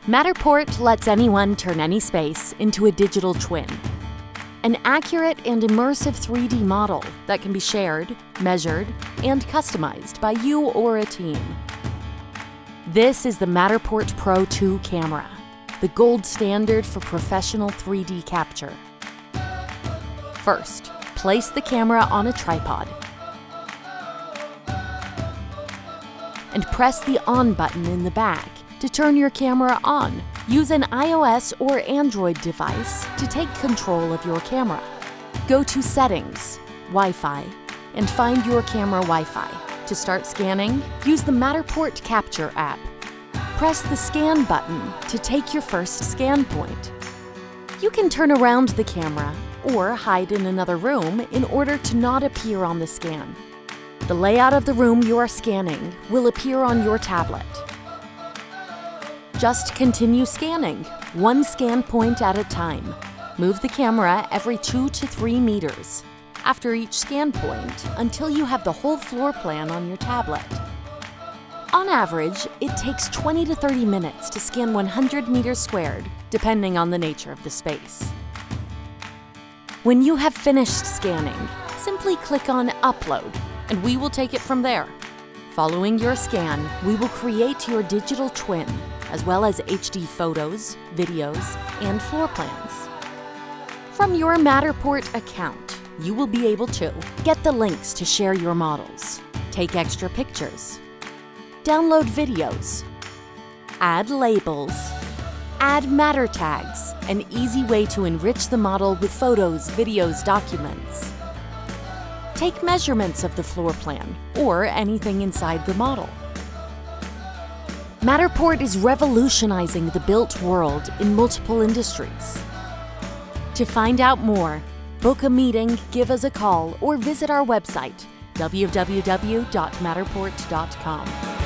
Matterport lets anyone turn any space into a digital twin. An accurate and immersive 3D model that can be shared, measured, and customized by you or a team. This is the Matterport Pro2 camera, the gold standard for professional 3D capture. First, place the camera on a tripod and press the on button in the back to turn your camera on. Use an iOS or Android device to take control of your camera. Go to Settings, Wi-Fi, and find your camera Wi-Fi. To start scanning, use the Matterport Capture app. Press the Scan button to take your first scan point. You can turn around the camera or hide in another room in order to not appear on the scan. The layout of the room you are scanning will appear on your tablet. Just continue scanning, one scan point at a time. Move the camera every 2 to 3 meters after each scan point until you have the whole floor plan on your tablet. On average, it takes 20 to 30 minutes to scan 100 meters squared, depending on the nature of the space. When you have finished scanning, simply click on Upload, and we will take it from there. Following your scan, we will create your digital twin, as well as HD photos, videos, and floor plans. From your Matterport account, you will be able to get the links to share your models, take extra pictures, download videos, add labels, add matter tags, an easy way to enrich the model with photos, videos, documents. Take measurements of the floor plan or anything inside the model. Matterport is revolutionizing the built world in multiple industries. To find out more, book a meeting, give us a call, or visit our website, www.matterport.com.